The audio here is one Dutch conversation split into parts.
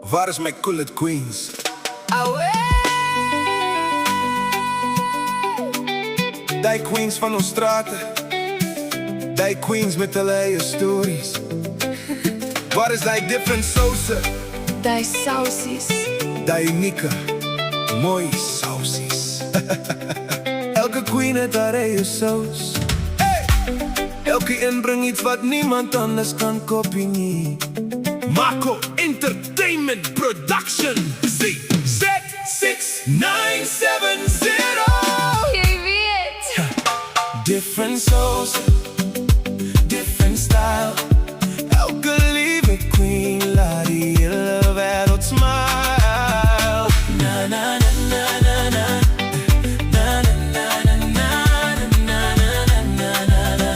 Waar is mijn Kullet Queens? Die queens van ons straten, die queens met hulle eie stories. Waar is die different sauce? Die sausies. Die unieke, mooie sausies. Elke queen het haar eie saus. Hey! Elke een bring iets wat niemand anders kan kopie nie. Mako Entertainment Production. Z6970. Jy weet. Different sauce, different style. Elke lieve queen laat die hele wereld smile. Na na na na na na. Na na na na na na na na na.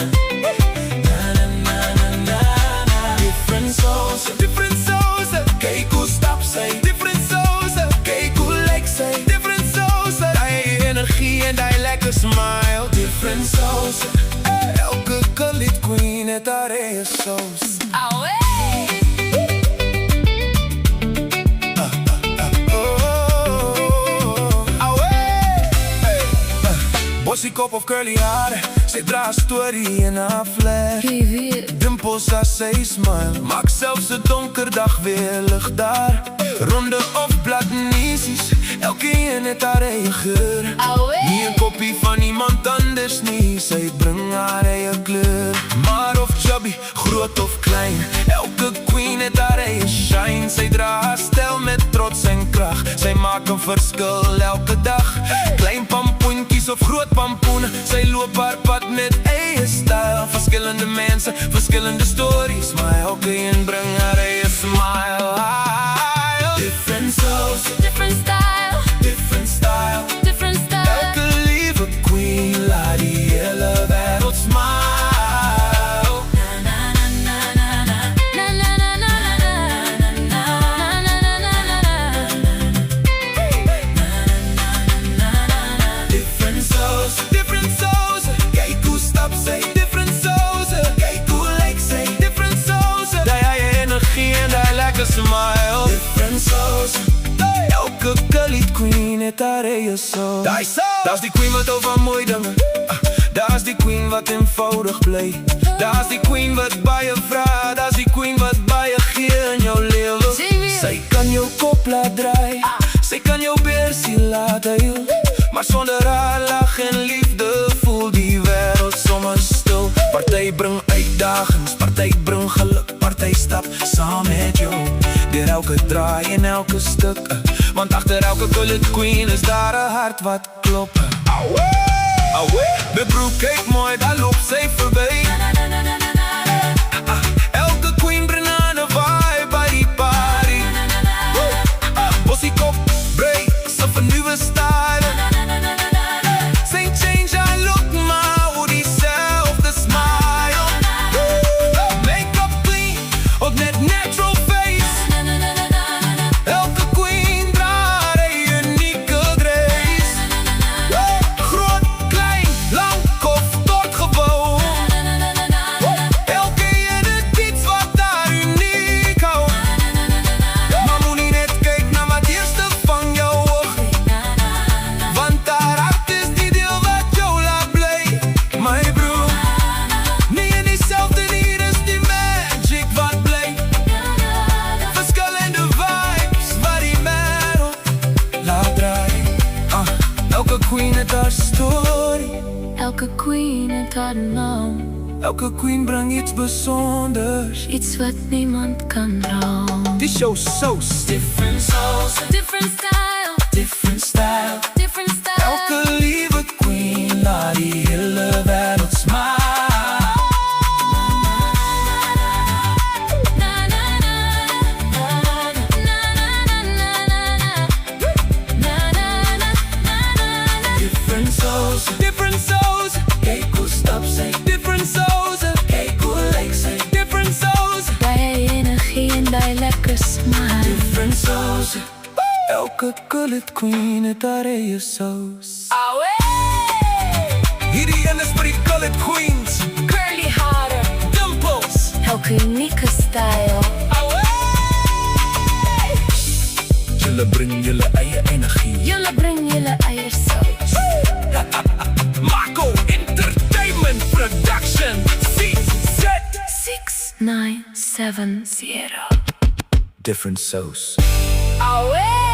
Different sauce, different sauce. Kyk hoe stap sy. Different sauce. Kyk hoe lyk sy. Different sauce. Die energie en die lekker smile. Different sauce. Elke Kullet queen het haar eie saus. Bossiekop of curly hare, sy dra 'n storie in haar flair. Jy weet. Dimpels as sy smile, maak selfs 'n donker dag weer lig daar. Ronde of platnisies, elkeen het haar eie geur. Nie 'n kopie van iemand anders nie, sy bring haar eie kleur. Maar of chubby, groot of klein, elke queen het haar eie shine. Sy dra haar stel met trots en krag, sy maak 'n verskil elke dag. Klein pampoentjies of groot pampoene, sy loop haar pad met eie style. Verskillende mense, verskillende stories, maar elke een bring haar eie smile. Different sauce, Different style. different style. Different style. Elke lieve queen laat die hele wereld smile. Na na na na na. Na na na na na. Na na na na na. Different sauce, different sauce. Kyk hoe stap sy. Different sauce. Kyk hoe lyk sy. Different sauce. Die eie energie en die lekker smile. Different sauce. Elke Kullet queen het haar eie saus. Die saus. Daar's die queen wat hou van mooi dinge. Daar's die queen wat eenvoudig bly. Daar's die queen wat baie vra. Daar's die queen wat baie gee in jou lewe. Sy kan jou kop laat draai. Sy kan jou beersie laat huil. Maar sonder haar lag en liefde voel die wêreld sommer stil. Party bring uitdagings, party bring geluk, party stap saam met jou deur elke draai en elke stuk. Want agter elke Kullet queen is daar 'n hart wat klop. Met broek kyk mooi, daar loop sy verby. Elke queen bring aan 'n vibe by die party. Bossiekop, break, sy vir nuwe style. Sy change haar look, maar hoe dieselfde smile. Make-up clean, of net natural face. Elke queen dra haar eie unieke grace. Groot, klein, lang of kort gebou. Elkeen het iets wat haar uniek hou. Maar moenie net kyk na wat eerste van jou oog, want haar hart is die deel wat jou laat bly. My broer, nie in dieselfde nie, dis die magic wat bly. Verskillende vibes wat die wêreld laat draai. Elke queen het haar story. Elke queen het haar naam. Elke queen bring iets besonders. Iets wat niemand kan raam. Die show sauce. Different sauce, Different style. different style. Different style. Elke lieve queen laat die hele wereld smile. Na na na na na. Different sauce, different sauce. Kyk hoe stap sy. Different sauce. Kyk hoe lyk sy. Different sauce. Die energie en die lekker smile. Different sauce. Elke Kullet queen het haar eie saus. Hierdie een is vir die Kullet queens. Curly hare. Dimples. Elke unieke style. Julle bring julle eie energie. Julle bring julle eie saus. Mako Entertainment Production. CZ6970. Different sauce. Away!